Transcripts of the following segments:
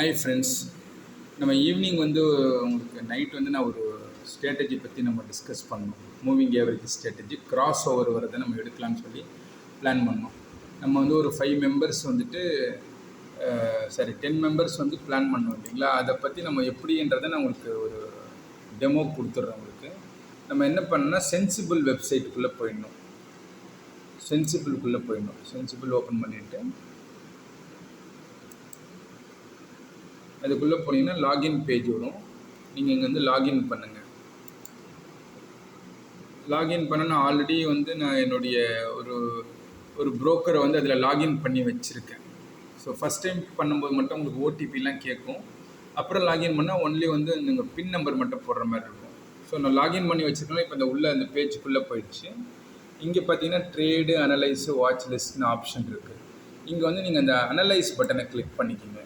Hi friends. நம்ம evening வந்து உங்களுக்கு நைட் வந்து நான் ஒரு ஸ்ட்ராட்டஜி பற்றி நம்ம டிஸ்கஸ் பண்ணோம். Moving average strategy cross over வரதை நம்ம எடுக்கலாம்னு சொல்லி பிளான் பண்ணோம். நம்ம வந்து ஒரு 5 மெம்பர்ஸ் வந்துட்டு 10 மெம்பர்ஸ் வந்து பிளான் பண்ணோம் இல்லைங்களா. அதை பற்றி நம்ம எப்படின்றதை நான் உங்களுக்கு ஒரு டெமோ கொடுத்துட்றேன். உங்களுக்கு நம்ம என்ன பண்ணோம்னா சென்சிபிள் வெப்சைட்டுக்குள்ளே போயிடணும். சென்சிபிள் ஓப்பன் பண்ணிவிட்டு அதுக்குள்ளே போனீங்கன்னா லாகின் பேஜ் வரும். நீங்கள் இங்கே வந்து லாகின் பண்ணுங்கள். லாகின் பண்ண நான் ஆல்ரெடி வந்து நான் என்னுடைய ஒரு புரோக்கரை வந்து அதில் லாகின் பண்ணி வச்சுருக்கேன். ஸோ ஃபஸ்ட் டைம் பண்ணும்போது மட்டும் உங்களுக்கு ஓடிபிலாம் கேட்கும். அப்புறம் லாகின் பண்ணால் ஒன்லி வந்து நீங்கள் பின் நம்பர் மட்டும் போடுற மாதிரி இருக்கும். ஸோ நான் லாகின் பண்ணி வச்சுருக்கேன். இப்போ இந்த உள்ள அந்த பேஜுக்குள்ளே போயிடுச்சு. இங்கே பார்த்தீங்கன்னா ட்ரேடு, அனலைஸு, வாட்ச் லிஸ்ட்னு ஆப்ஷன் இருக்குது. இங்கே வந்து நீங்கள் அந்த அனலைஸ் பட்டனை கிளிக் பண்ணிக்கிங்க.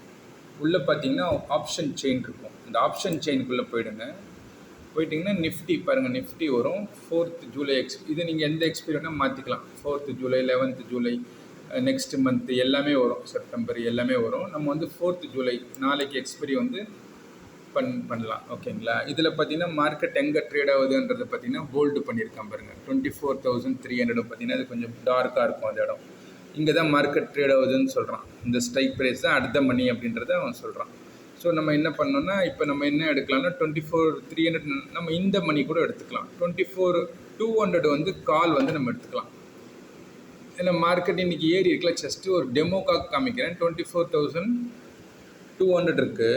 உள்ளே பார்த்தீங்கன்னா ஆப்ஷன் செயின் இருக்கும். இந்த ஆப்ஷன் செயினுக்குள்ளே போயிட்டிங்கன்னா நிஃப்டி பாருங்கள், நிஃப்டி வரும். 4th ஜூலை இது நீங்கள் எந்த எக்ஸ்பீரி வேணால் மாற்றிக்கலாம். 4th July, 11th July, next month எல்லாமே வரும். செப்டம்பர் எல்லாமே வரும். நம்ம வந்து 4th ஜூலை நாளைக்கு எக்ஸ்பீரி வந்து பண்ணலாம். ஓகேங்களா. இதில் பார்த்தீங்கன்னா மார்க்கெட் எங்கே ட்ரேட் ஆகுதுன்றது பார்த்தீங்கன்னா போல்டு பண்ணியிருக்கான் பாருங்கள். 24,300 பார்த்தீங்கன்னா அது கொஞ்சம் டார்க்காக இருக்கும் அந்த இடம். இங்கே தான் மார்க்கெட் ட்ரேட் ஆகுதுன்னு சொல்கிறான். இந்த ஸ்ட்ரைக் ப்ரைஸ் தான் அடுத்த மணி அப்படின்றத அவன் சொல்கிறான். ஸோ நம்ம என்ன பண்ணோம்னா இப்போ நம்ம என்ன எடுக்கலாம்னா 24,300 நம்ம இந்த மணி கூட எடுத்துக்கலாம். 24,200 வந்து கால் வந்து நம்ம எடுத்துக்கலாம். ஏன்னா மார்க்கெட் இன்றைக்கி ஏறி இருக்குல்ல, ஜஸ்ட்டு ஒரு டெமோக்காக காமிக்கிறேன். 24,200 இருக்குது.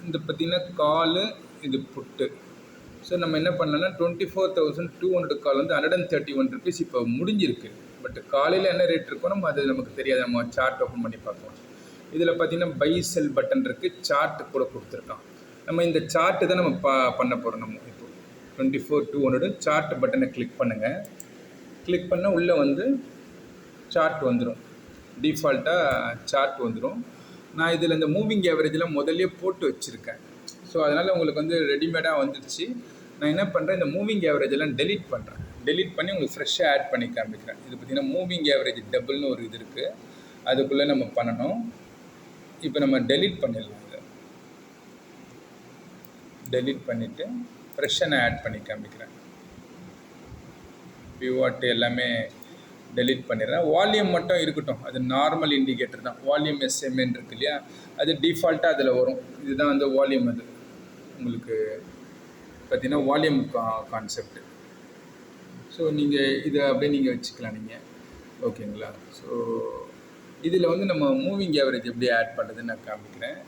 இந்த பார்த்திங்கன்னா காலு, இது புட்டு. ஸோ நம்ம என்ன பண்ணலாம்னா 24,200 கால் வந்து 131 ருபீஸ் இப்போ முடிஞ்சிருக்கு. பட் காலையில் என்ன ரேட் இருக்கோ நம்ம அது நமக்கு தெரியாது. நம்ம சார்ட் ஓப்பன் பண்ணி பார்க்கலாம். இதில் பார்த்திங்கன்னா பை செல் பட்டன் இருக்குது. சார்ட் கூட கொடுத்துருக்கான். நம்ம இந்த சார்ட்டு தான் நம்ம பண்ண போகிறோம். நம்ம இப்போ 24,200 சார்ட் பட்டனை கிளிக் பண்ணுங்கள். கிளிக் பண்ணால் உள்ளே வந்து சார்ட் வந்துடும். டிஃபால்ட்டாக சார்ட் வந்துடும். நான் இதில் இந்த மூவிங் ஏவரேஜெலாம் முதல்ல போட்டு வச்சுருக்கேன். ஸோ அதனால் உங்களுக்கு வந்து ரெடிமேடாக வந்துடுச்சு. நான் என்ன பண்ணுறேன், இந்த மூவிங் ஏவரேஜெல்லாம் டெலீட் பண்ணுறேன். டெலீட் பண்ணி உங்களுக்கு ஃப்ரெஷ்ஷாக ஆட் பண்ணி காமிக்கிறேன். இது பார்த்திங்கன்னா மூவிங் ஏவரேஜ் டபுள்னு ஒரு இது இருக்குது. அதுக்குள்ளே நம்ம பண்ணணும். இப்போ நம்ம டெலீட் பண்ணிடலாம். இதை டெலீட் பண்ணிவிட்டு ஃப்ரெஷ்ஷாக நான் ஆட் பண்ணி காமிக்கிறேன். பிவாட் எல்லாமே டெலீட் பண்ணிடுறேன். வால்யூம் மட்டும் இருக்கட்டும். அது நார்மல் இண்டிகேட்டர் தான். வால்யூம் எஸ்எம்என் இருக்குது இல்லையா, அது டிஃபால்ட்டாக அதில் வரும். இதுதான் வந்து வால்யூம். அது உங்களுக்கு பார்த்திங்கன்னா வால்யூம் கான்செப்ட். ஸோ நீங்கள் இதை அப்படியே நீங்கள் வச்சுக்கலாம் நீங்கள். ஓகேங்களா. ஸோ இதில் வந்து நம்ம மூவிங் ஏவரேஜ் எப்படி ஆட் பண்ணுறதுன்னு நான் காமிக்கிறேன்.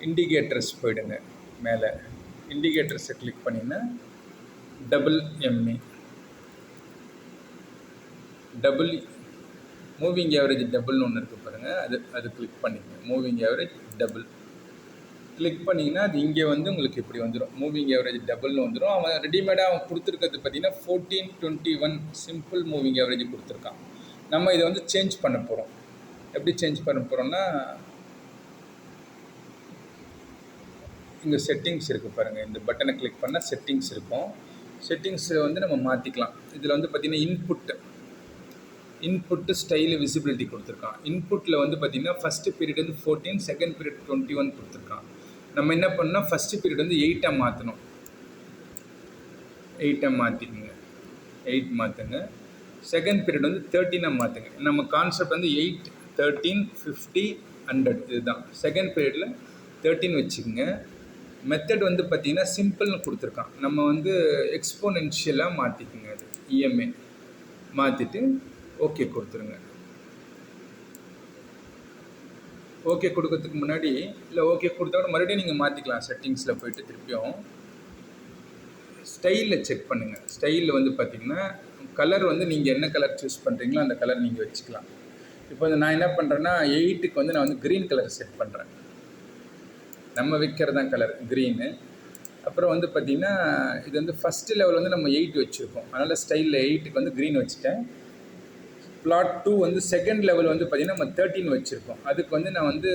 இண்டிகேட்டர்ஸ் போயிடுங்க. மேலே இண்டிகேட்டர்ஸை கிளிக் பண்ணிங்கன்னா டபுள் எம்இ டபுள் மூவிங் ஏவரேஜ் டபுள்னு ஒன்று இருக்குது பாருங்கள். அது கிளிக் பண்ணிக்கங்க. மூவிங் ஏவரேஜ் டபுள் கிளிக் பண்ணிங்கன்னா அது இங்கே வந்து உங்களுக்கு இப்படி வந்துடும். மூவிங் ஏவரேஜ் டபுள்னு வந்துடும். அவன் ரெடிமேடாக அவன் கொடுத்துருக்கிறது பார்த்திங்கன்னா 1421 சிம்பிள் மூவிங் ஏவரேஜ் கொடுத்துருக்கான். நம்ம இதை வந்து சேஞ்ச் பண்ண போகிறோம். எப்படி சேஞ்ச் பண்ண போகிறோம்னா இங்கே செட்டிங்ஸ் இருக்குது பாருங்கள். இந்த பட்டனை கிளிக் பண்ணால் செட்டிங்ஸ் இருக்கும். செட்டிங்ஸை வந்து நம்ம மாற்றிக்கலாம். இதில் வந்து பார்த்திங்கன்னா இன்புட்டு ஸ்டைலு விசிபிலிட்டி கொடுத்துருக்கான். இன்புட்டில் வந்து பார்த்திங்கன்னா ஃபஸ்ட்டு பீரியட் வந்து 14, செகண்ட் பீரியட் 21 கொடுத்துருக்கான். நம்ம என்ன பண்ணால் ஃபஸ்ட்டு பீரியட் வந்து 8ஆக மாற்றணும். 8ஆக மாற்றிக்குங்க. 8 மாற்றுங்க. செகண்ட் பீரியட் வந்து 13ஆக மாற்றுங்க. நம்ம கான்செப்ட் வந்து 8, 13, 50, 100 இதுதான். செகண்ட் பீரியடில் 13 வச்சுக்கோங்க. மெத்தட் வந்து பார்த்திங்கன்னா சிம்பிள்னு கொடுத்துருக்கான். நம்ம வந்து எக்ஸ்போனென்ஷியலாக மாற்றிக்குங்க. அது இஎம்ஏ மாற்றிட்டு ஓகே கொடுத்துருங்க. ஓகே கொடுக்கறதுக்கு முன்னாடி இல்லை ஓகே கொடுத்தோட மறுபடியும் நீங்கள் மாற்றிக்கலாம். செட்டிங்ஸில் போய்ட்டு திருப்பியும் ஸ்டைலில் செக் பண்ணுங்கள். ஸ்டைலில் வந்து பார்த்திங்கன்னா கலர் வந்து நீங்கள் என்ன கலர் சூஸ் பண்ணுறீங்களோ அந்த கலர் நீங்கள் வச்சுக்கலாம். இப்போ வந்து நான் என்ன பண்ணுறேன்னா 8க்கு வந்து நான் வந்து க்ரீன் கலர் செட் பண்ணுறேன். நம்ம வைக்கிறது தான் கலர் க்ரீனு. அப்புறம் வந்து பார்த்திங்கன்னா இது வந்து ஃபஸ்ட்டு லெவல் வந்து நம்ம 8 வச்சுருக்கோம். அதனால் ஸ்டைலில் 8க்கு வந்து க்ரீன் வச்சுட்டேன். பிளாட் 2 வந்து செகண்ட் லெவல் வந்து பார்த்திங்கன்னா நம்ம 13 வச்சுருக்கோம். அதுக்கு வந்து நான் வந்து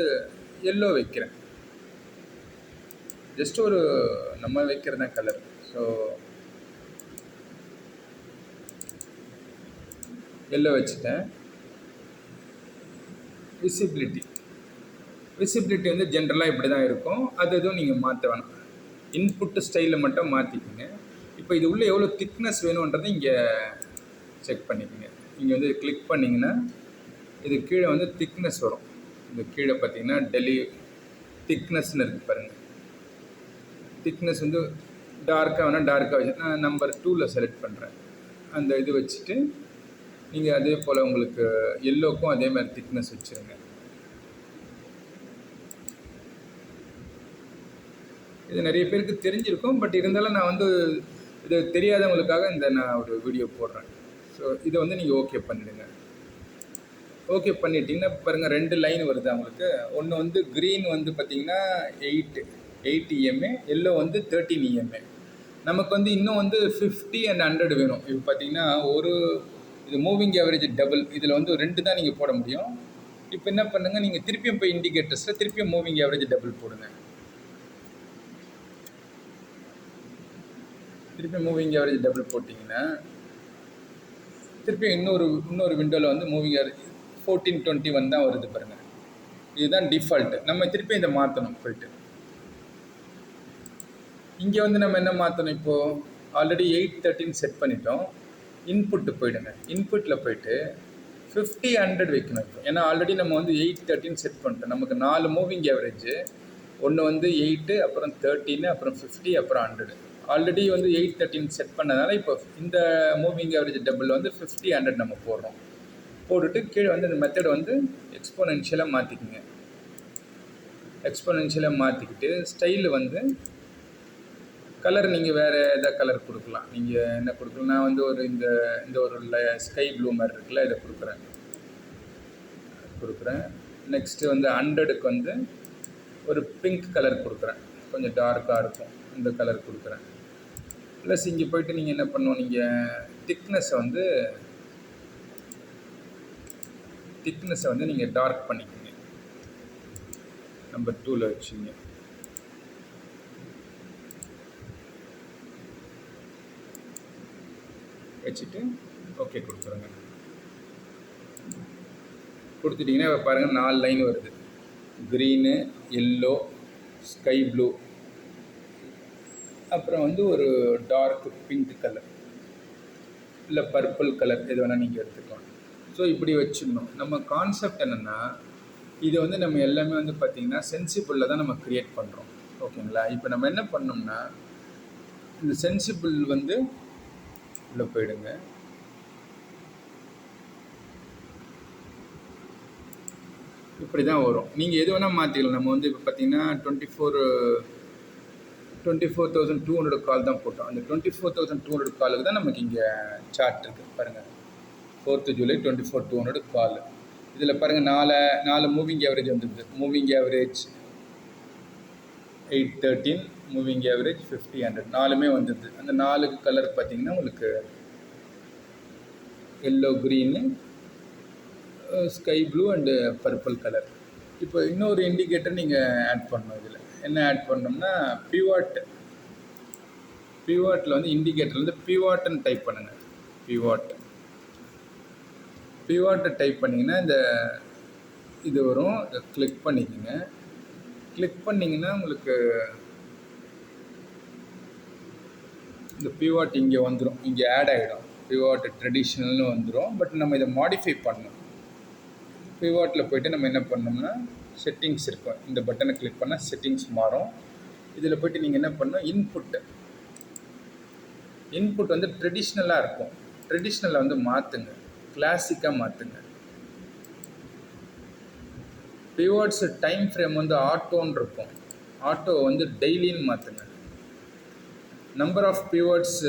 எல்லோ வைக்கிறேன். ஜஸ்ட் ஒரு நம்ம வைக்கிறது தான் கலர். ஸோ எல்லோ வச்சுட்டேன். விசிபிலிட்டி விசிபிலிட்டி வந்து ஜென்ரலாக இப்படி தான் இருக்கும். அது எதுவும் நீங்கள் மாற்ற வேணாம். இன்புட்டு ஸ்டைலில் மட்டும் மாற்றிக்கோங்க. இப்போ இது உள்ளே எவ்வளோ திக்னஸ் வேணுன்றதை இங்கே செக் பண்ணிக்கோங்க. இங்கே வந்து கிளிக் பண்ணிங்கன்னா இது கீழே வந்து திக்னஸ் வரும். இந்த கீழே பார்த்தீங்கன்னா திக்னஸ்ன்னு இருக்குது பாருங்கள். திக்னஸ் வந்து டார்க்காக வேணால் டார்க்காக வச்சு நான் நம்பர் 2ல் செலக்ட் பண்ணுறேன். அந்த இது வச்சுட்டு நீங்கள் அதே போல் உங்களுக்கு எல்லோக்கும் அதே மாதிரி திக்னஸ் வச்சுருங்க. இது நிறைய பேருக்கு தெரிஞ்சிருக்கும், பட் இருந்தாலும் நான் வந்து இது தெரியாதவங்களுக்காக நான் ஒரு வீடியோ போடுறேன். ஸோ இதை வந்து நீங்கள் ஓகே பண்ணிவிடுங்க. ஓகே பண்ணிட்டீங்கன்னா பாருங்கள் 2 லைன் வருது அவங்களுக்கு. ஒன்று வந்து க்ரீன் வந்து பார்த்திங்கன்னா 8 EMA, எல்லோ வந்து 13 EMA. நமக்கு வந்து இன்னும் வந்து 50 and 100 வேணும். இப்போ பார்த்தீங்கன்னா இது மூவிங் ஆவரேஜ் டபுள், இதில் வந்து 2 தான் நீங்கள் போட முடியும். இப்போ என்ன பண்ணுங்கள், நீங்கள் திருப்பியும் போய் இண்டிகேட்டர்ஸில் திருப்பியும் மூவிங் ஆவரேஜ் டபுள் போடுங்க. திருப்பி மூவிங் ஆவரேஜ் டபுள் போட்டிங்கன்னா திருப்பி இன்னொரு விண்டோவில் வந்து மூவிங் ஆவரேஜ் 1421 தான் வருது பாருங்கள். இதுதான் டிஃபால்ட்டு. நம்ம திருப்பி இதை மாற்றணும். போய்ட்டு இங்கே வந்து நம்ம என்ன மாற்றணும், இப்போது ஆல்ரெடி 813 செட் பண்ணிட்டோம். இன்புட்டு போய்டுங்க. இன்புட்டில் போய்ட்டு 50 100 வைக்கணும். இப்போ ஏன்னா ஆல்ரெடி நம்ம வந்து 813 செட் பண்ணிட்டோம். நமக்கு 4 மூவிங் ஆவரேஜ், ஒன்று வந்து 8, அப்புறம் 13, அப்புறம் 50, அப்புறம் 100. ஆல்ரெடி வந்து 813 செட் பண்ணதுனால இப்போ இந்த மூவிங் ஆவரேஜ் டபுள் வந்து 50 100 நம்ம போடுறோம். போட்டுட்டு கீழே வந்து இந்த மெத்தட் வந்து எக்ஸ்போனென்ஷியலாக மாற்றிக்குங்க. எக்ஸ்போனென்ஷியலாக மாற்றிக்கிட்டு ஸ்டைலு வந்து கலர் நீங்கள் வேறு எதாவது கலர் கொடுக்கலாம். நீங்கள் என்ன கொடுக்கலாம், நான் வந்து இந்த ஒரு ஸ்கை ப்ளூ மாதிரி இருக்குல்ல, இதை கொடுக்குறேன். நெக்ஸ்ட்டு வந்து 100க்கு வந்து ஒரு பிங்க் கலர் கொடுக்குறேன், கொஞ்சம் டார்க்காக இருக்கும். இந்த கலர் கொடுக்குறேன். ப்ளஸ் இங்கே போய்ட்டு நீங்கள் என்ன பண்ணுவோம், நீங்கள் திக்னஸை வந்து நீங்கள் டார்க் பண்ணிக்கோங்க. நம்பர் 2ல் வச்சுங்க. வச்சுட்டு ஓகே கொடுத்துருங்க. கொடுத்துட்டிங்கன்னா பாருங்கள் 4 லைன் வருது. க்ரீனு, எல்லோ, ஸ்கை ப்ளூ, அப்புறம் வந்து ஒரு டார்க் பிங்க் கலர் இல்லை பர்பிள் கலர், எது வேணால் நீங்கள் எடுத்துக்கலாம். ஸோ இப்படி வச்சுக்கணும். நம்ம கான்செப்ட் என்னென்னா, இது வந்து நம்ம எல்லாமே வந்து பார்த்திங்கன்னா சென்சிபிளில் தான் நம்ம க்ரியேட் பண்ணுறோம். ஓகேங்களா? இப்போ நம்ம என்ன பண்ணோம்னா, இந்த சென்சிபிள் வந்து உள்ளே போயிடுங்க. இப்படி தான் வரும். நீங்கள் எது வேணால் மாற்றிக்கலாம். நம்ம வந்து இப்போ பார்த்தீங்கன்னா 24,200 கால் தான் போட்டோம். அந்த 24,200 காலுக்கு தான் நமக்கு இங்கே சார்ட் இருக்குது பாருங்கள். 4th July 24,200 கால். இதில் பாருங்கள் 4 மூவிங் ஆவரேஜ் வந்துடுது. மூவிங் ஆவரேஜ் 813, மூவிங் ஆவரேஜ் 50 100, 4மே வந்துடுது. அந்த 4 கலர் பார்த்திங்கன்னா உங்களுக்கு yellow, green, sky blue and purple colour. இப்போ இன்னொரு இண்டிகேட்டர் நீங்கள் ஆட் பண்ணணும். இதில் என்ன ஆட் பண்ணோம்னா பிவாட்டில் வந்து இண்டிகேட்டர் வந்து பிவாட்னு டைப் பண்ணுங்கள். பிவாட்டை டைப் பண்ணிங்கன்னா இது வரும். இதை கிளிக் பண்ணிக்கோங்க. கிளிக் பண்ணிங்கன்னா உங்களுக்கு இந்த பிவாட் இங்கே வந்துடும். இங்கே ஆட் ஆகிடும். பிவாட் ட்ரெடிஷ்னல்னு வந்துடும். பட் நம்ம இதை மாடிஃபை பண்ணணும். பிவாட்டில் போய்ட்டு நம்ம என்ன பண்ணோம்னா செட்டிங்ஸ் இருக்கும். இந்த பட்டனை கிளிக் பண்ணால் செட்டிங்ஸ் மாறும். இதில் போய்ட்டு நீங்கள் என்ன பண்ணணும், இன்புட் வந்து ட்ரெடிஷ்னலாக இருக்கும். ட்ரெடிஷ்னலை வந்து மாற்றுங்க, கிளாசிக்காக மாற்றுங்க. பிவாட்ஸ் டைம் ஃப்ரேம் வந்து ஆட்டோன்னு இருக்கும். ஆட்டோ வந்து டெய்லின்னு மாற்றுங்க. நம்பர் ஆஃப் பிவாட்ஸ்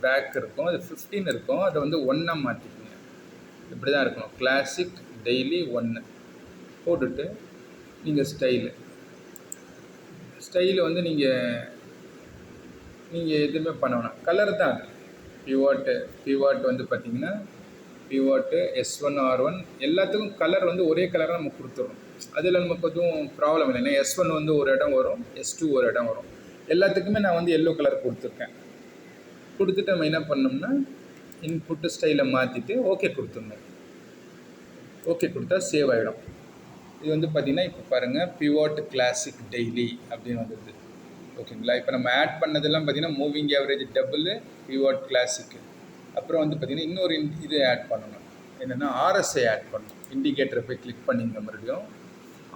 பேக் இருக்கும், அது 15 இருக்கும். அதை வந்து 1 மாற்றிக்குங்க. இப்படி தான் இருக்கணும். கிளாசிக், டெய்லி 1 போட்டுட்டு நீங்கள் ஸ்டைலு வந்து நீங்கள் எதுவுமே பண்ண வேணாம். கலர் தான் அது. பிவாட் வந்து பார்த்திங்கன்னா பிவாட்டு S1 R1 எல்லாத்துக்கும் கலர் வந்து ஒரே கலராக நம்ம கொடுத்துட்றோம். அதில் நமக்கு எதுவும் ப்ராப்ளம் இல்லை. ஏன்னா S1 வந்து ஒரு இடம் வரும், S2 ஒரு இடம் வரும். எல்லாத்துக்குமே நான் வந்து எல்லோ கலர் கொடுத்துருக்கேன். கொடுத்துட்டு நம்ம என்ன பண்ணோம்னா இன்புட்டு ஸ்டைலை மாற்றிட்டு ஓகே கொடுத்துடணும். ஓகே கொடுத்தா சேவ் ஆகிடும். இது வந்து பார்த்திங்கன்னா இப்போ பாருங்கள் பிவோட் கிளாசிக் டெய்லி அப்படின்னு வந்துடுது. ஓகேங்களா? இப்போ நம்ம ஆட் பண்ணதெல்லாம் பார்த்திங்கன்னா மூவிங் ஆவரேஜ் டபுள், பிவோட் கிளாசிக்கு. அப்புறம் வந்து பார்த்திங்கன்னா இன்னொரு இது ஆட் பண்ணணும். என்னென்னா ஆர்எஸ்ஐ ஆட் பண்ணணும். இண்டிகேட்டரை போய் கிளிக் பண்ணிங்க, மறுபடியும்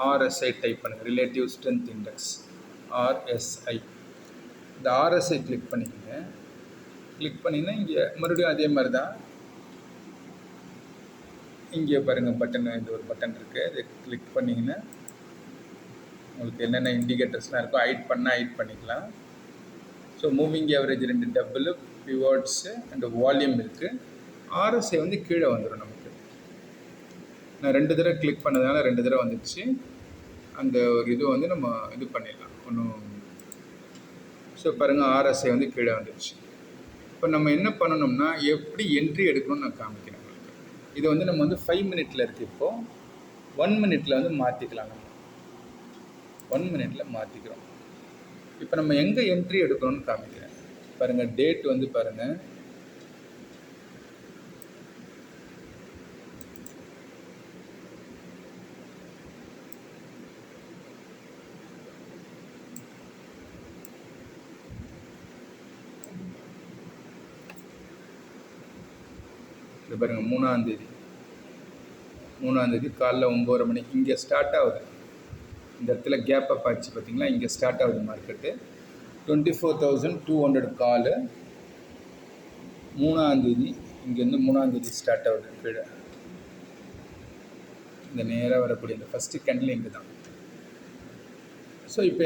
ஆர்எஸ்ஐ டைப் பண்ணுங்கள். Relative strength index RSI. இந்த ஆர்எஸ்ஐ கிளிக் பண்ணிக்கோங்க. கிளிக் பண்ணிங்கன்னா இங்கே மறுபடியும் அதே மாதிரி தான். இங்கே பாருங்கள் பட்டன், இந்த ஒரு பட்டன் இருக்குது. அதை கிளிக் பண்ணிங்கன்னா உங்களுக்கு என்னென்ன இண்டிகேட்டர்ஸ்லாம் இருக்கோ ஹைட் பண்ணால் ஹைட் பண்ணிக்கலாம். So moving average 2 double, pivots and volume இருக்குது. ஆர்எஸ்ஐ வந்து கீழே வந்துடும் நமக்கு. நான் 2 தடவை கிளிக் பண்ணதுனால 2 தடவை வந்துடுச்சு. அந்த ஒரு இது வந்து நம்ம இது பண்ணிடலாம் ஒன்றும். ஸோ பாருங்கள் ஆர்எஸ்ஐ வந்து கீழே வந்துடுச்சு. இப்போ நம்ம என்ன பண்ணணும்னா எப்படி என்ட்ரி எடுக்கணும்னு நான் காமிக்கிறேன். இது வந்து நம்ம வந்து 5 மினிட்ல இருக்குது. இப்போது 1 மினிட்ல வந்து மாற்றிக்கலாம். நம்ம 1 மினிட்ல மாற்றிக்கிறோம். இப்போ நம்ம எங்கே என்ட்ரி எடுக்கணும்னு காமிக்கிறேன். பாருங்கள் டேட் வந்து பாருங்கள், இது பாருங்கள் 3ஆம் தேதி காலைல 9:30 மணி இங்கே ஸ்டார்ட் ஆகுது. இந்த இடத்துல கேப் அப் ஆச்சு பார்த்தீங்களா? இங்கே ஸ்டார்ட் ஆகுது மார்க்கெட்டு. 24,200 காலு 3ஆம் தேதி. இங்கேருந்து 3ஆம் தேதி ஸ்டார்ட் ஆகுது. கீழே இந்த நேராக வரக்கூடிய இந்த ஃபஸ்ட்டு கேண்டில் இங்கே தான். ஸோ இப்போ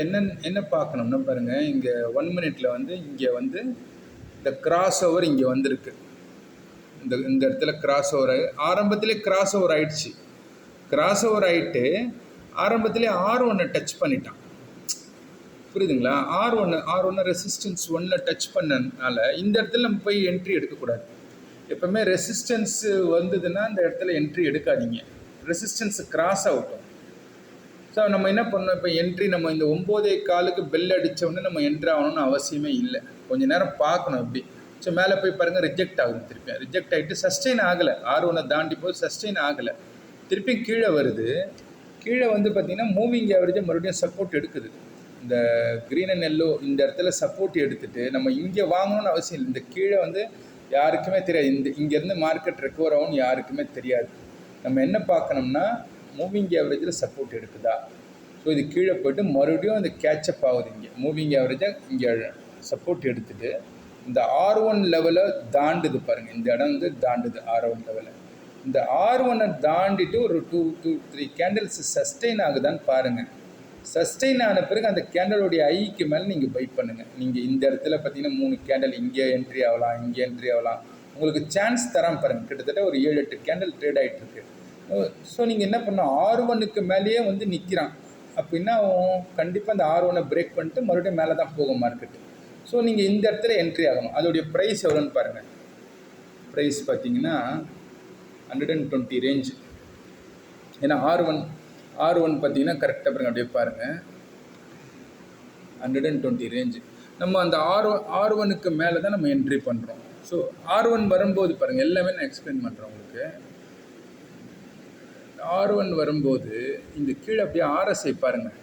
என்ன பார்க்கணும்னா பாருங்கள், இங்கே 1 மினிட்ல வந்து இங்கே வந்து இந்த கிராஸ் ஓவர் இங்கே வந்திருக்கு. இந்த இடத்துல கிராஸ் ஓவர் ஆரம்பத்திலே கிராஸ் ஓவர் ஆயிடுச்சு. கிராஸ் ஓவர் ஆகிட்டு ஆரம்பத்திலே R1 டச் பண்ணிட்டான். புரியுதுங்களா? R1 ரெசிஸ்டன்ஸ் 1ல் டச் பண்ணனால இந்த இடத்துல நம்ம போய் என்ட்ரி எடுக்கக்கூடாது. எப்போவுமே ரெசிஸ்டன்ஸ் வந்ததுன்னா இந்த இடத்துல என்ட்ரி எடுக்காதீங்க. ரெசிஸ்டன்ஸ் கிராஸ் ஆகட்டும். ஸோ நம்ம என்ன பண்ணோம், இப்போ என்ட்ரி நம்ம இந்த 9:15 பெல் அடித்தோடனே நம்ம என்ட்ரி ஆகணும்னு அவசியமே இல்லை. கொஞ்சம் நேரம் பார்க்கணும் எப்படி. ஸோ மேலே போய் பாருங்கள், ரிஜெக்ட் ஆகுது. திருப்பி ரிஜெக்ட் ஆகிட்டு சஸ்டெயின் ஆகலை. R1 தாண்டி போய் சஸ்டெயின் ஆகலை. திருப்பி கீழே வருது. கீழே வந்து பார்த்திங்கன்னா மூவிங் ஆவரேஜை மறுபடியும் சப்போர்ட் எடுக்குது. இந்த க்ரீன் அண்ட் எல்லோ இந்த இடத்துல சப்போர்ட் எடுத்துகிட்டு நம்ம இங்கே வாங்கணும்னு அவசியம் இல்லை. இந்த கீழே வந்து யாருக்குமே தெரியாது. இங்கேருந்து மார்க்கெட் ரெக்கவர் ஆகும்னு யாருக்குமே தெரியாது. நம்ம என்ன பார்க்கணும்னா மூவிங் ஆவரேஜில் சப்போர்ட் எடுக்குதா. ஸோ இது கீழே போய்ட்டு மறுபடியும் அந்த கேட்சப் ஆகுது. இங்கே மூவிங் ஆவரேஜை இங்கே சப்போர்ட் எடுத்துகிட்டு இந்த R1 லெவலை தாண்டுது பாருங்கள். இந்த இடம் வந்து தாண்டுது R1 லெவலை. இந்த R1 தாண்டிட்டு ஒரு 2-3 கேண்டில்ஸ் சஸ்டெயின் ஆகுதான்னு பாருங்கள். சஸ்டெயின் ஆன பிறகு அந்த கேண்டலோடைய ஐக்கு மேலே நீங்கள் பை பண்ணுங்கள். நீங்கள் இந்த இடத்துல பார்த்தீங்கன்னா 3 கேண்டல் இங்கே என்ட்ரி ஆகலாம், இங்கே என்ட்ரி ஆகலாம். உங்களுக்கு சான்ஸ் தரான் பாருங்கள். கிட்டத்தட்ட ஒரு 7-8 கேண்டல் ட்ரேட் ஆகிட்டுருக்கு. ஸோ நீங்கள் என்ன பண்ணணும், R1க்கு மேலேயே வந்து நிற்கிறான் அப்படின்னா கண்டிப்பாக அந்த R1 பிரேக் பண்ணிட்டு மறுபடியும் மேலே தான் போகும் மார்க்கெட்டு. ஸோ நீங்கள் இந்த இடத்துல என்ட்ரி ஆகணும். அதோடைய ப்ரைஸ் எவ்வளோன்னு பாருங்கள். ப்ரைஸ் பார்த்தீங்கன்னா 120 ரேஞ்சு. ஏன்னா R1 பார்த்தீங்கன்னா கரெக்டாக பாருங்கள், அப்படியே பாருங்கள் 120 ரேஞ்சு. நம்ம அந்த R1க்கு மேலே தான் நம்ம என்ட்ரி பண்ணுறோம். ஸோ R1 வரும்போது பாருங்கள், எல்லாமே நான் எக்ஸ்பிளைன் பண்ணுறேன் உங்களுக்கு. R1 வரும்போது இந்த கீழே அப்படியே RSI பாருங்கள்.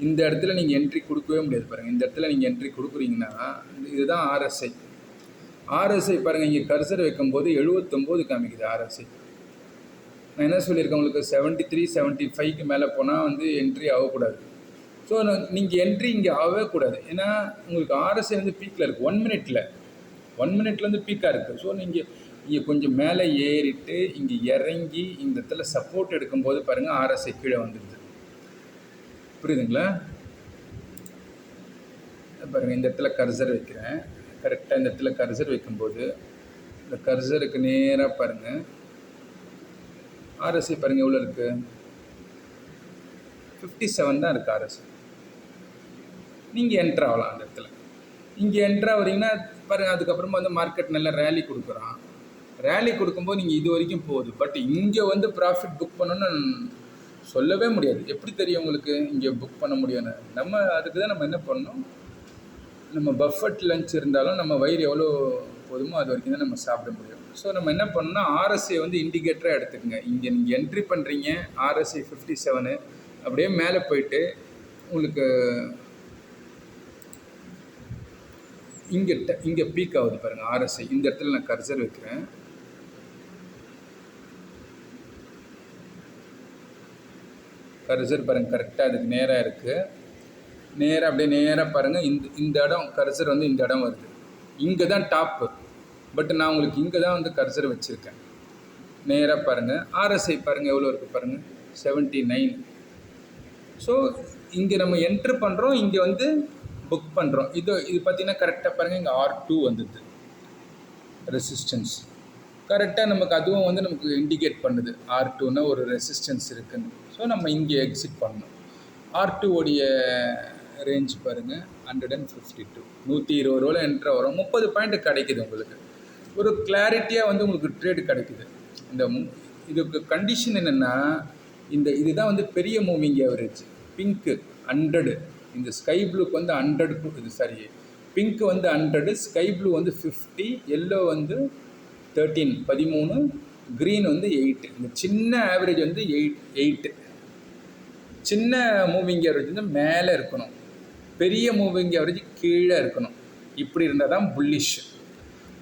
இந்த இடத்துல நீங்கள் என்ட்ரி கொடுக்கவே முடியாது பாருங்கள். இந்த இடத்துல நீங்கள் என்ட்ரி கொடுக்குறீங்கன்னா இதுதான் RSI பாருங்கள். இங்கே கர்சர் வைக்கும்போது 79 காமிக்குது RSI. நான் என்ன சொல்லியிருக்கேன் உங்களுக்கு, 73-75க்கு மேலே போனால் வந்து என்ட்ரி ஆகக்கூடாது. ஸோ நீங்கள் என்ட்ரி இங்கே ஆகவே கூடாது. ஏன்னா உங்களுக்கு RSI வந்து பீக்கில் இருக்குது. 1 மினிட்ல வந்து பீக்காக இருக்குது. ஸோ நீங்கள் இங்கே கொஞ்சம் மேலே ஏறிட்டு இங்கே இறங்கி இந்த இடத்துல சப்போர்ட் எடுக்கும்போது பாருங்கள் RSI கீழே வந்துடுது. புரியுதுங்களா? பாருங்கள், இந்த இடத்துல கர்சர் வைக்கிறேன். கரெக்டாக இந்த இடத்துல கர்சர் வைக்கும்போது இந்த கர்சருக்கு நேராக பாருங்கள் RSI பாருங்கள் எவ்வளோ இருக்குது, 57 தான் இருக்குது RSI. நீங்கள் என்ட்ரு ஆகலாம் அந்த இடத்துல. இங்கே என்ட்ரு ஆகிறீங்கன்னா பாருங்கள், அதுக்கப்புறமா வந்து மார்க்கெட் நல்லா ரேலி கொடுக்குறான். ரேலி கொடுக்கும்போது நீங்கள் இது வரைக்கும் போகுது. பட் இங்கே வந்து ப்ராஃபிட் புக் பண்ணணும்னு சொல்லவே முடியாது. எப்படி தெரியும் உங்களுக்கு இங்கே புக் பண்ண முடியும்னு? நம்ம அதுக்கு தான் நம்ம என்ன பண்ணணும், நம்ம பஃபட் லஞ்ச் இருந்தாலும் நம்ம வயிறு எவ்வளோ போதுமோ அது வரைக்கும் தான் நம்ம சாப்பிட முடியும். ஸோ நம்ம என்ன பண்ணோம்னா ஆர்எஸ்ஐ வந்து இண்டிகேட்டராக எடுத்துக்கோங்க. இங்கே நீங்கள் என்ட்ரி பண்ணுறீங்க RSI 57, அப்படியே மேலே போயிட்டு உங்களுக்கு இங்கே பீக் ஆகுது பாருங்கள் RSI. இந்த இடத்துல நான் கர்சர் வைக்கிறேன். கர்சர் பாருங்கள் கரெக்டாக அதுக்கு நேராக இருக்குது. நேராக அப்படியே நேராக பாருங்கள். இந்த இடம் கர்சர் வந்து இந்த இடம் வருது. இங்கே தான் டாப்பு. பட் நான் உங்களுக்கு இங்கே தான் வந்து கர்சர் வச்சுருக்கேன். நேராக பாருங்கள். RSI பாருங்கள் எவ்வளோ இருக்குது பாருங்கள், 79. ஸோ இங்கே நம்ம என்ட்ரு பண்ணுறோம், இங்கே வந்து புக் பண்ணுறோம். இது பார்த்திங்கன்னா கரெக்டாக பாருங்கள், இங்கே R2 வந்துடுது ரெசிஸ்டன்ஸ். கரெக்டாக நமக்கு அதுவும் வந்து நமக்கு இண்டிகேட் பண்ணுது R2ன்னா ஒரு ரெசிஸ்டன்ஸ் இருக்குதுன்னு. ஸோ நம்ம இங்கே எக்ஸிட் பண்ணணும். R2 உடைய ரேஞ்ச் பாருங்கள் 152, 120 ரூபாயில் என்ட்ரு வரும். 30 பாயிண்ட் கிடைக்குது உங்களுக்கு. ஒரு கிளாரிட்டியாக வந்து உங்களுக்கு ட்ரேடு கிடைக்குது. இதுக்கு கண்டிஷன் என்னென்னா, இதுதான் வந்து பெரிய மூவிங் ஆவரேஜ். பிங்க்கு 100, இந்த ஸ்கை ப்ளூக்கு வந்து 100, இது சாரி பிங்க்கு வந்து 100, ஸ்கை ப்ளூ வந்து 50, எல்லோ வந்து 13, க்ரீன் வந்து 8. இந்த சின்ன ஆவரேஜ் வந்து 8. சின்ன மூவிங் ஆவரேஜ் வந்து மேலே இருக்கணும், பெரிய மூவிங் ஆவரேஜ் கீழே இருக்கணும். இப்படி இருந்தால் தான் புல்லிஷ்.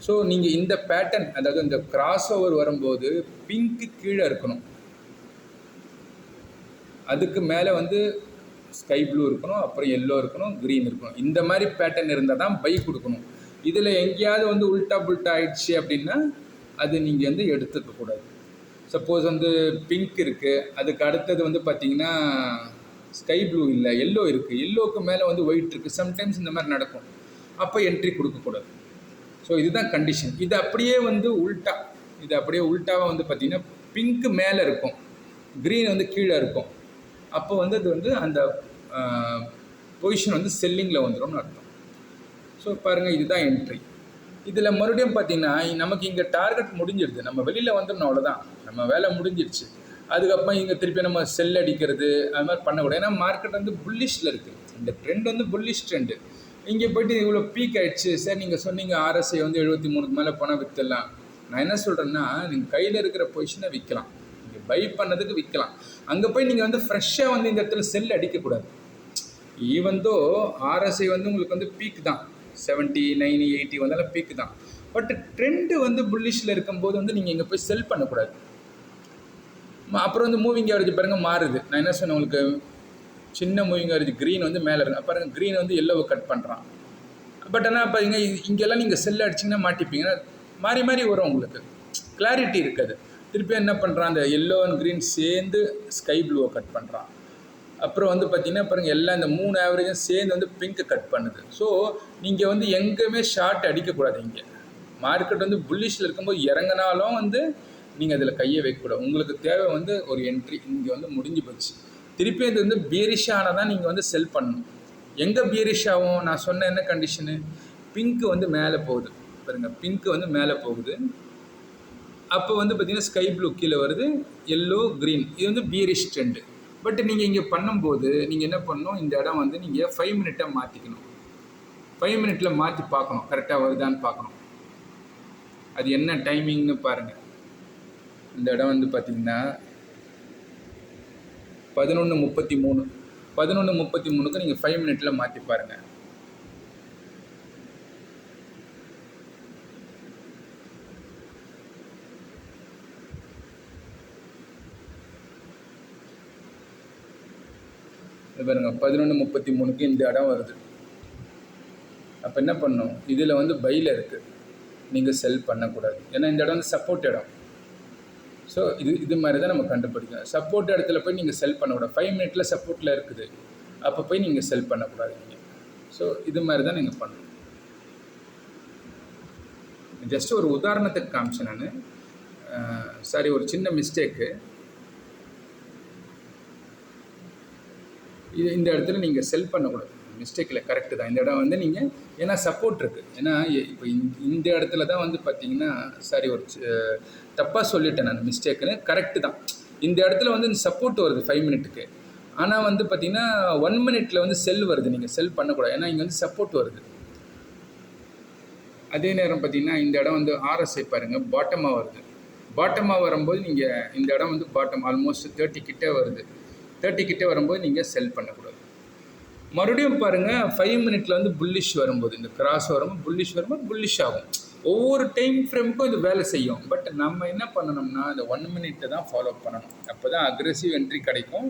ஸோ நீங்கள் இந்த பேட்டர்ன், அதாவது இந்த கிராஸ் ஓவர் வரும்போது பிங்க்கு கீழே இருக்கணும், அதுக்கு மேலே வந்து ஸ்கை ப்ளூ இருக்கணும், அப்புறம் எல்லோ இருக்கணும், க்ரீன் இருக்கணும். இந்த மாதிரி பேட்டர்ன் இருந்தால் தான் பை கொடுக்கணும். இதில் எங்கேயாவது வந்து உல்ட்டா புல்ட்டா ஆயிடுச்சு அப்படின்னா அது நீங்கள் வந்து எடுத்துக்கக்கூடாது. சப்போஸ் வந்து பிங்க் இருக்குது, அதுக்கு அடுத்தது வந்து பார்த்திங்கன்னா ஸ்கை ப்ளூ இல்லை, எல்லோ இருக்குது, எல்லோவுக்கு மேலே வந்து ஒயிட் இருக்குது. சம்டைம்ஸ் இந்த மாதிரி நடக்கும். அப்போ என்ட்ரி கொடுக்கக்கூடாது. ஸோ இதுதான் கண்டிஷன். இது அப்படியே வந்து உல்ட்டா, இது அப்படியே உல்ட்டாவாக வந்து பார்த்திங்கன்னா பிங்க்கு மேலே இருக்கும், க்ரீன் வந்து கீழே இருக்கும். அப்போ வந்து அது வந்து அந்த பொசிஷன் வந்து செல்லிங்கில் வந்துடும்னு அர்த்தம். ஸோ பாருங்கள், இதுதான் என்ட்ரி. இதில் மறுபடியும் பார்த்திங்கன்னா நமக்கு இங்கே டார்கெட் முடிஞ்சிடுது, நம்ம வெளியில் வந்தோம்னா அவ்வளோதான், நம்ம வேலை முடிஞ்சிடுச்சு. அதுக்கப்புறம் இங்கே திருப்பி நம்ம செல் அடிக்கிறது அது மாதிரி பண்ணக்கூடாது. ஏன்னா மார்க்கெட் வந்து புல்லிஷில் இருக்குது. இந்த ட்ரெண்ட் வந்து புல்லிஷ் ட்ரெண்டு. இங்கே போய்ட்டு இவ்வளோ பீக் ஆகிடுச்சு சார், நீங்கள் சொன்னீங்க RSI வந்து 73க்கு மேலே போனால் விற்றுலாம். நான் என்ன சொல்கிறேன்னா, நீங்கள் கையில் இருக்கிற பொசிஷனை விற்கலாம், நீங்கள் பை பண்ணதுக்கு விற்கலாம். அங்கே போய் நீங்கள் வந்து ஃப்ரெஷ்ஷாக வந்து இந்த இடத்துல செல் அடிக்கக்கூடாது. ஈவந்தோ RSI வந்து உங்களுக்கு வந்து பீக் தான், 79, 80 வந்தாலும் பீக்கு தான். பட் ட்ரெண்டு வந்து புல்லிஷில் இருக்கும்போது வந்து நீங்கள் இங்கே போய் செல் பண்ணக்கூடாது. அப்புறம் வந்து மூவிங் ஆவரேஜ் பாருங்கள் மாறுது. நான் என்ன சொன்னேன் உங்களுக்கு, சின்ன மூவிங் ஆவரேஜ் க்ரீன் வந்து மேலே இருக்கு பாருங்கள், க்ரீன் வந்து எல்லோவை கட் பண்ணுறான். பட் ஆனால் பாருங்க, இங்கெல்லாம் நீங்கள் செல் அடிச்சிங்கன்னா மாட்டிப்பீங்கன்னா மாறி மாறி வரும், உங்களுக்கு கிளாரிட்டி இருக்காது. திருப்பி என்ன பண்ணுறான், அந்த எல்லோ அண்ட் க்ரீன் சேர்ந்து ஸ்கை ப்ளூவை கட் பண்ணுறான். அப்புறம் வந்து பார்த்திங்கன்னா பாருங்கள், எல்லாம் இந்த 3 ஆவரேஜும் சேர்ந்து வந்து பிங்க்கு கட் பண்ணுது. ஸோ நீங்கள் வந்து எங்கேயுமே ஷார்ட் அடிக்கக்கூடாது. இங்கே மார்க்கெட் வந்து புல்லிஷில் இருக்கும்போது இறங்கினாலும் வந்து நீங்கள் அதில் கையை வைக்கக்கூடாது. உங்களுக்கு தேவை வந்து ஒரு என்ட்ரி. இங்கே வந்து முடிஞ்சு போச்சு. திருப்பி இது வந்து பியரிஷான தான் நீங்கள் வந்து செல் பண்ணணும். எங்கே பியரிஷ் ஆகும், நான் சொன்ன என்ன கண்டிஷனு, பிங்க்கு வந்து மேலே போகுது பாருங்கள், பிங்க்கு வந்து மேலே போகுது. அப்போ வந்து பார்த்திங்கன்னா ஸ்கை ப்ளூ கீழே வருது, எல்லோ க்ரீன், இது வந்து பியரிஷ் ட்ரெண்டு. பட் நீங்கள் இங்கே பண்ணும்போது நீங்கள் என்ன பண்ணணும், இந்த இடம் வந்து நீங்கள் 5 மினிட்டாக மாற்றிக்கணும். 5 மினிட்டில் மாற்றி பார்க்கணும், கரெக்டாக வருதான்னு பார்க்கணும். அது என்ன டைமிங்னு பாருங்கள். இந்த இடம் வந்து பார்த்திங்கன்னா 11:33, 11:33க்கு நீங்கள் 5 மினிட்டில் மாற்றி பாருங்கள். பாருங்க, 11:33க்கு இந்த இடம் வருது. அப்போ என்ன பண்ணணும், இதில் வந்து பையில் இருக்குது, நீங்கள் செல் பண்ணக்கூடாது. ஏன்னா இந்த இடம் வந்து சப்போர்ட் இடம். ஸோ இது மாதிரி தான் நம்ம கண்டுபிடிக்கணும். சப்போர்ட் இடத்துல போய் நீங்கள் செல் பண்ணக்கூடாது. 5 மினிட்டில் சப்போர்ட்டில் இருக்குது, அப்போ போய் நீங்கள் செல் பண்ணக்கூடாது நீங்கள். ஸோ இது மாதிரி தான் நீங்கள் பண்ணணும். ஜஸ்ட் ஒரு உதாரணத்துக்கு காமிச்சேன் நான். சாரி, ஒரு சின்ன மிஸ்டேக்கு. இந்த இடத்துல நீங்கள் செல் பண்ணக்கூடாது, மிஸ்டேக்கில் கரெக்டு தான். இந்த இடம் வந்து நீங்கள், ஏன்னா சப்போர்ட் இருக்குது. ஏன்னா இப்போ இந்த இடத்துல தான் வந்து பார்த்தீங்கன்னா, சாரி ஒரு தப்பாக சொல்லிட்டேன் நான், மிஸ்டேக்குன்னு. கரெக்டு தான். இந்த இடத்துல வந்து சப்போர்ட் வருது 5 மினிட்டுக்கு. ஆனால் வந்து பார்த்திங்கன்னா 1 மினிட்டில் வந்து செல் வருது. நீங்கள் செல் பண்ணக்கூடாது, ஏன்னா இங்கே வந்து சப்போர்ட் வருது. அதே நேரம் பார்த்தீங்கன்னா இந்த இடம் வந்து ஆர்எஸ்ஐ பாருங்கள் பாட்டமாக வருது. பாட்டமாக வரும்போது நீங்கள் இந்த இடம் வந்து பாட்டம் ஆல்மோஸ்ட் 30 கிட்டே வருது. 30 கிட்டே வரும்போது நீங்கள் செல் பண்ணக்கூடாது. மறுபடியும் பாருங்கள் 5 மினிட்ல வந்து புல்லிஷ் வரும்போது, இந்த கிராஸ் வரும்போது புல்லிஷ் ஆகும். ஒவ்வொரு டைம் ஃப்ரேமுக்கும் இது வேலை செய்யும். பட் நம்ம என்ன பண்ணணும்னா இந்த 1 மினிட்டை தான் ஃபாலோ பண்ணணும். அப்போ தான் அக்ரெசிவ் என்ட்ரி கிடைக்கும்.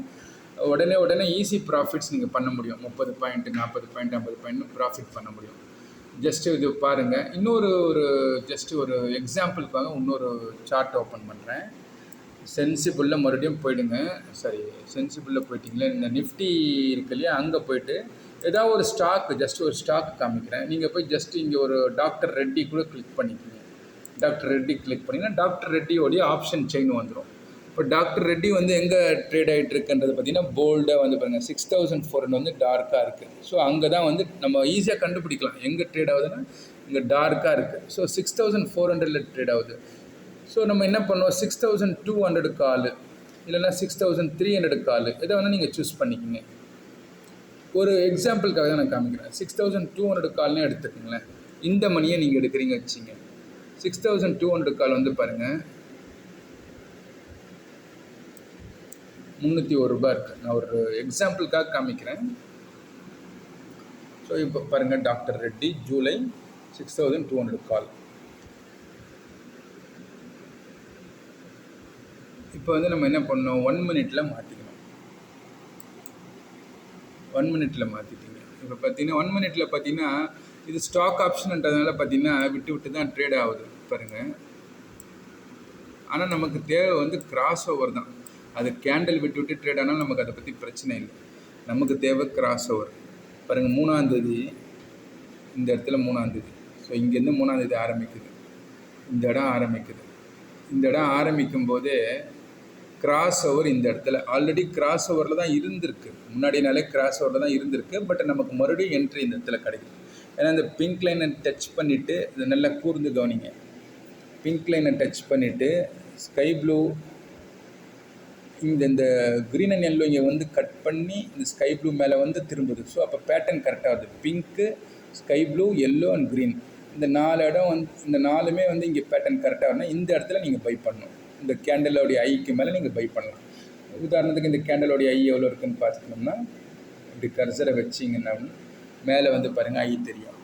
உடனே ஈஸி ப்ராஃபிட்ஸ் நீங்கள் பண்ண முடியும். 30 பாயிண்ட் 40 பாயிண்ட் 50 பாயிண்ட் ப்ராஃபிட் பண்ண முடியும். ஜஸ்ட்டு இது பாருங்கள். இன்னொரு ஒரு எக்ஸாம்பிளுக்காக இன்னொரு சார்ட் ஓப்பன் பண்ணுறேன். சென்சிபிளில் மறுபடியும் போயிடுங்க. சென்சிபிளில் போயிட்டீங்களே, இந்த நிஃப்டி இருக்கு இல்லையா, அங்கே போய்ட்டு ஏதாவது ஒரு ஸ்டாக் காமிக்கிறேன். நீங்கள் போய் இங்கே ஒரு டாக்டர் ரெட்டி கூட கிளிக் பண்ணிக்கோங்க. டாக்டர் ரெட்டி கிளிக் பண்ணிங்கன்னா டாக்டர் ரெட்டியோடைய ஆப்ஷன் செயின் வந்துடும். இப்போ டாக்டர் ரெட்டி வந்து எங்கே ட்ரேட் ஆகிட்டு இருக்குன்றது பார்த்தீங்கன்னா போல்டாக வந்து பாருங்கள் 6400 வந்து டார்க்காக இருக்குது. ஸோ அங்கே தான் வந்து நம்ம ஈஸியாக கண்டுபிடிக்கலாம் எங்கே ட்ரேட் ஆகுதுன்னா இங்கே டார்க்காக இருக்குது. ஸோ 6400 ட்ரேட் ஆகுது. ஸோ நம்ம என்ன பண்ணுவோம், 6200 கால் இல்லைன்னா 6300 கால் இதை வந்து நீங்கள் சூஸ் பண்ணிக்கோங்க. ஒரு எக்ஸாம்பிளுக்காக தான் நான் காமிக்கிறேன். 6200 கால்னே எடுத்துக்கோங்களேன். இந்த மணியை நீங்கள் எடுக்கிறீங்க வச்சிங்க. 6200 கால் வந்து பாருங்கள் 301 ரூபாய் இருக்குது. நான் ஒரு எக்ஸாம்பிளுக்காக காமிக்கிறேன். ஸோ இப்போ பாருங்கள் டாக்டர் ரெட்டி ஜூலை 6200 கால். இப்போ வந்து நம்ம என்ன பண்ணோம், 1 மினிட்ல மாற்றிக்கணும். 1 மினிட்ல மாற்றிட்டீங்க. இப்போ பார்த்தீங்கன்னா 1 மினிட்ல பார்த்தீங்கன்னா இது ஸ்டாக் ஆப்ஷன்ன்றதுனால பார்த்தீங்கன்னா விட்டு தான் ட்ரேட் ஆகுது பாருங்கள். ஆனால் நமக்கு தேவை வந்து கிராஸ் ஓவர் தான். அது கேண்டில் விட்டு ட்ரேட் ஆனாலும் நமக்கு அதை பற்றி பிரச்சனை இல்லை. நமக்கு தேவை கிராஸ் ஓவர். பாருங்கள் 3ஆம் தேதி இந்த இடத்துல 3ஆம் தேதி. ஸோ இங்கேருந்து 3ஆம் தேதி ஆரம்பிக்குது. இந்த இடம் ஆரம்பிக்குது. இந்த இடம் ஆரம்பிக்கும் போதே கிராஸ் ஓவர் இந்த இடத்துல ஆல்ரெடி கிராஸ் ஓவரில் தான் இருந்திருக்கு. முன்னாடி நாளே கிராஸ் ஓவரில் தான் இருந்திருக்கு. பட் நமக்கு மறுபடியும் என்ட்ரி இந்த இடத்துல கிடைக்கும். ஏன்னா இந்த பிங்க் லைனை டச் பண்ணிவிட்டு இதை நல்லா கூர்ந்து கவனிங்க. பிங்க் லைனை டச் பண்ணிவிட்டு ஸ்கை ப்ளூ இந்த க்ரீன் அண்ட் எல்லோ இங்கே வந்து கட் பண்ணி இந்த ஸ்கை ப்ளூ மேலே வந்து திரும்புது. ஸோ அப்போ பேட்டர்ன் கரெக்டாக வருது. Pink, sky blue, yellow and green இந்த 4 இடம் வந்து இந்த 4மே வந்து இங்கே பேட்டர்ன் கரெக்டாக வரணும். இந்த இடத்துல நீங்கள் பை பண்ணணும். இந்த கேண்டலோடைய ஐக்கு மேலே நீங்கள் பை பண்ணலாம். உதாரணத்துக்கு இந்த கேண்டலோடைய ஐ எவ்வளோ இருக்குதுன்னு பார்த்துக்கணும்னா இப்படி கர்சரை வச்சிங்கன்னா மேலே வந்து பாருங்கள் ஐ தெரியும்.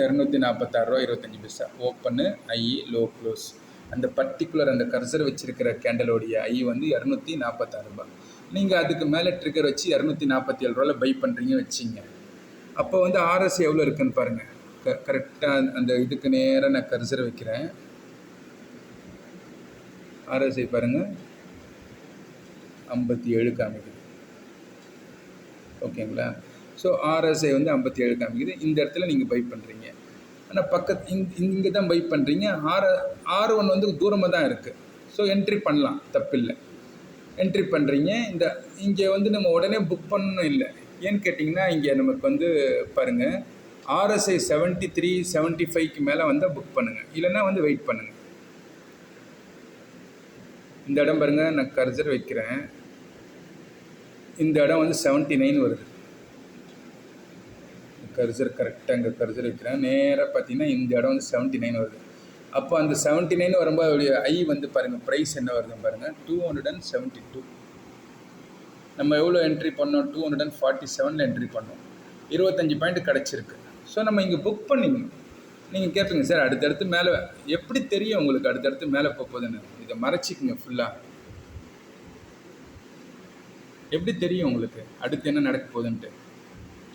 $246.25 ஓப்பனு ஐ லோ க்ளோஸ். அந்த பர்டிகுலர் அந்த கர்சர் வச்சுருக்கிற கேண்டலோடைய ஐ வந்து $246. நீங்கள் அதுக்கு மேலே ட்ரிகர் வச்சு $247 பை பண்ணுறீங்க வச்சிங்க. அப்போ வந்து ஆர்எஸ் எவ்வளோ இருக்குன்னு பாருங்கள். கரெக்டாக அந்த இதுக்கு நேராக நான் கர்சர் வைக்கிறேன். ஆர்எஸ்ஐ பாருங்கள் 57 காமிக்குது. ஓகேங்களா? ஸோ ஆர்எஸ்ஐ வந்து 57 காமிக்குது. இந்த இடத்துல நீங்கள் பை பண்ணுறீங்க. ஆனால் இங்கே தான் பை பண்ணுறீங்க. R1 வந்து தூரமாக தான் இருக்குது. ஸோ என்ட்ரி பண்ணலாம், தப்பில்லை. என்ட்ரி பண்ணுறீங்க. இங்கே வந்து நம்ம உடனே புக் பண்ணணும் இல்லை. ஏன்னு கேட்டிங்கன்னா இங்கே நமக்கு வந்து பாருங்கள் ஆர்எஸ்ஐ 73, 75க்கு மேலே வந்தால் புக் பண்ணுங்கள். இல்லைன்னா வந்து வெயிட் பண்ணுங்கள். இந்த இடம் பாருங்கள், நான் கர்சர் வைக்கிறேன். இந்த இடம் வந்து 79 வருது. கர்சர் கரெக்டாக இங்கே கர்சர் வைக்கிறேன். நேராக பார்த்தீங்கன்னா இந்த இடம் வந்து 79 வருது. அப்போ அந்த 79 வரும்போது அதோடைய ஐ வந்து பாருங்கள் ப்ரைஸ் என்ன வருதுன்னு பாருங்கள் 272. நம்ம எவ்வளோ என்ட்ரி பண்ணோம், 247 என்ட்ரி பண்ணோம். 25 பாயிண்ட் கிடச்சிருக்கு. ஸோ நம்ம இங்கே புக் பண்ணிக்கணும். நீங்கள் கேட்பீங்க சார் அடுத்தடுத்து மேலே எப்படி தெரியும் உங்களுக்கு அடுத்தடுத்து மேலே போகுதுன்னு? இதை மறைச்சிக்குங்க ஃபுல்லாக. எப்படி தெரியும் உங்களுக்கு அடுத்து என்ன நடக்க போகுதுன்ட்டு?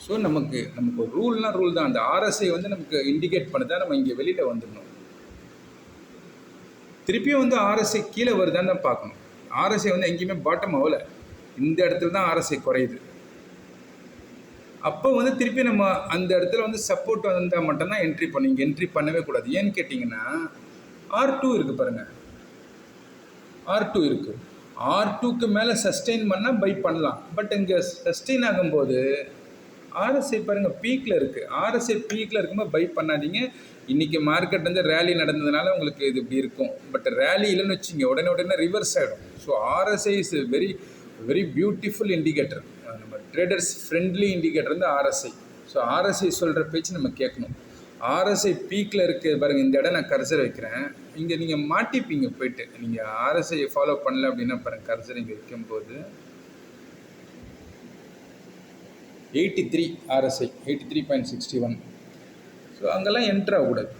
ஸோ நமக்கு ஒரு ரூல் தான். அந்த ஆர்எஸ்ஐ வந்து நமக்கு இண்டிகேட் பண்ணுதான் நம்ம இங்கே வெளியில் வந்துடணும். திருப்பியும் வந்து ஆர்எஸ்ஐ கீழே வருதான்னு தான் பார்க்கணும். ஆர்எஸ்ஐ வந்து எங்கேயுமே பாட்டம் ஆகலை. இந்த இடத்துல தான் ஆர்எஸ்ஐ குறையுது. அப்போ வந்து திருப்பி நம்ம அந்த இடத்துல வந்து சப்போர்ட் வந்தால் மட்டும்தான் என்ட்ரி பண்ணணும். இங்கே என்ட்ரி பண்ணவே கூடாது. ஏன்னு கேட்டிங்கன்னா R2 இருக்குது பாருங்கள். R2 இருக்குது. R2க்கு மேலே சஸ்டெயின் பண்ணால் பை பண்ணலாம். பட் இங்கே சஸ்டெயின் ஆகும்போது ஆர்எஸ்ஐ பாருங்கள் பீக்கில் இருக்குது. ஆர்எஸ்ஐ பீக்கில் இருக்கும்போது பை பண்ணாதீங்க. இன்றைக்கி மார்க்கெட் வந்து ரேலி நடந்ததுனால உங்களுக்கு இது இப்படி இருக்கும். பட் ரேலி இல்லைன்னு வச்சிங்க உடனே ரிவர்ஸ் ஆகிடும். So RSI is very very beautiful indicator. நம்ம ட்ரேடர்ஸ் ஃப்ரெண்ட்லி இண்டிகேட்டர் வந்து ஆர்எஸ்ஐ. ஸோ ஆர்எஸ்ஐ சொல்கிற பேச்சு நம்ம கேட்கணும். ஆர்எஸ்ஐ பீக்கில் இருக்குது பாருங்கள், இந்த இடம் நான் கர்சர் வைக்கிறேன், இங்கே நீங்கள் மாட்டிப்பீங்க போயிட்டு. நீங்கள் ஆர்எஸ்ஐ ஃபாலோ பண்ணல அப்படின்னா பாருங்கள், கர்சர் இங்கே வைக்கும்போது 83 ஆர்எஸ்ஐ 83.61. ஸோ அங்கெல்லாம் என்ட்ரு ஆகக்கூடாது.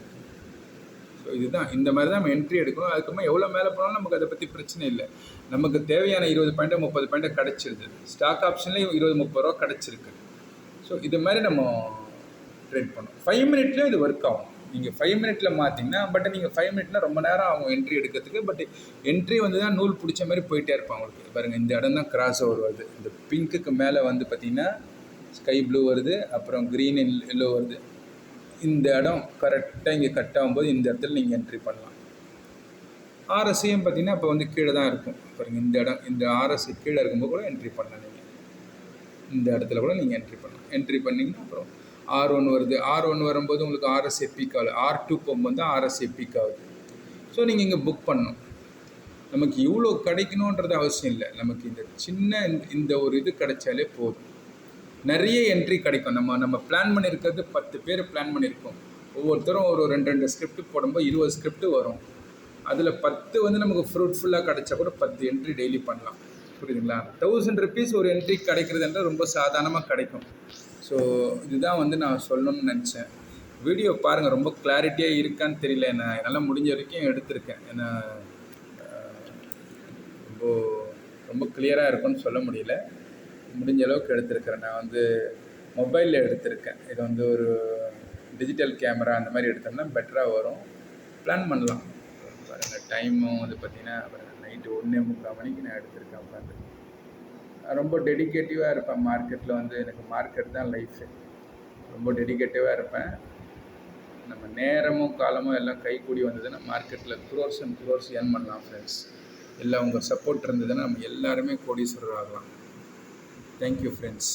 ஸோ இதுதான், இந்த மாதிரி தான் நம்ம என்ட்ரி எடுக்கணும். அதுக்கப்புறமா எவ்வளோ மேலே போனாலும் நமக்கு அதை பற்றி பிரச்சனை இல்லை. நமக்கு தேவையான 20 பாயிண்ட் 30 பாயிண்ட் கிடச்சிருது. ஸ்டாக் ஆப்ஷன்லேயும் 20-30 ரூபா கிடச்சிருக்கு. ஸோ இது மாதிரி நம்ம ட்ரேட் பண்ணணும். 5 மினிட்லேயும் இது ஒர்க் ஆகும். நீங்கள் 5 மினிட்ல மாற்றிங்கன்னா, பட் நீங்கள் 5 மினிட்னா ரொம்ப நேரம் ஆகும் என்ட்ரி எடுக்கிறதுக்கு. பட் என்ட்ரி வந்து தான் நூல் பிடிச்ச மாதிரி போயிட்டே இருப்பாங்க உங்களுக்கு. பாருங்கள், இந்த இடம் தான் கிராஸ் ஓவர் வருது. இந்த பிங்க்குக்கு மேலே வந்து பார்த்திங்கன்னா ஸ்கை ப்ளூ வருது, அப்புறம் க்ரீன் எல்லோ வருது. இந்த இடம் கரெக்டாக இங்கே கட் ஆகும்போது இந்த இடத்துல நீங்கள் என்ட்ரி பண்ணலாம். ஆர்எஸ்ஐயும் பார்த்திங்கன்னா இப்போ வந்து கீழே தான் இருக்கும் பாருங்கள். இந்த இடம், இந்த ஆர்எஸ்ஐ கீழே இருக்கும்போது கூட என்ட்ரி பண்ணலாம். நீங்கள் இந்த இடத்துல கூட நீங்கள் என்ட்ரி பண்ணலாம். என்ட்ரி பண்ணிங்கன்னா அப்புறம் R1 வருது. R1 வரும்போது உங்களுக்கு RSI பீக் ஆகுது. R2 போகும்போது தான் RSI பீக் ஆகுது. ஸோ நீங்கள் இங்கே புக் பண்ணணும். நமக்கு இவ்வளோ கிடைக்கணுன்றது அவசியம் இல்லை. நமக்கு இந்த சின்ன இந்த ஒரு இது கிடைச்சாலே போதும். நிறைய என்ட்ரி கிடைக்கும். நம்ம பிளான் பண்ணியிருக்கிறது 10 பேர் பிளான் பண்ணியிருக்கோம். ஒவ்வொருத்தரும் ஒரு 2 ஸ்கிரிப்ட் போடும்போது 20 ஸ்கிரிப்ட் வரும். அதில் 10 வந்து நமக்கு ஃப்ரூட்ஃபுல்லாக கிடைச்சா கூட 10 என்ட்ரி டெய்லி பண்ணலாம். புரியுதுங்களா? 1000 rupees ஒரு என்ட்ரி கிடைக்கிறதுன்றது ரொம்ப சாதாரணமாக கிடைக்கும். ஸோ இதுதான் வந்து நான் சொல்லணும்னு நினச்சேன். வீடியோ பாருங்கள், ரொம்ப கிளாரிட்டியாக இருக்கான்னு தெரியல. நான் என்னால் முடிஞ்ச வரைக்கும் எடுத்திருக்கேன். ஏன்னா ரொம்ப கிளியராக இருக்கும்னு சொல்ல முடியல. முடிஞ்ச அளவுக்கு எடுத்திருக்கிறேன். நான் வந்து மொபைலில் எடுத்திருக்கேன். இது வந்து ஒரு டிஜிட்டல் கேமரா அந்த மாதிரி எடுத்தோம்னா பெட்டராக வரும். பிளான் பண்ணலாம். பாருங்கள், டைமும் வந்து பார்த்திங்கன்னா நைட்டு 1:45 மணிக்கு நான் எடுத்திருக்கேன். உட்காந்து ரொம்ப டெடிக்கேட்டிவாக இருப்பேன். மார்க்கெட்டில் வந்து எனக்கு மார்க்கெட் தான் லைஃபு. ரொம்ப டெடிக்கேட்டிவாக இருப்பேன். நம்ம நேரமும் காலமும் எல்லாம் கைக்கூடி வந்ததுன்னா மார்க்கெட்டில் க்ரோர்ஸ் அண்ட் க்ரோர்ஸ் ஏர்ன் பண்ணலாம் ஃப்ரெண்ட்ஸ். எல்லாம் உங்கள் சப்போர்ட் இருந்ததுன்னா நம்ம எல்லாருமே கோடீஸ்வரர் ஆகலாம். Thank you friends.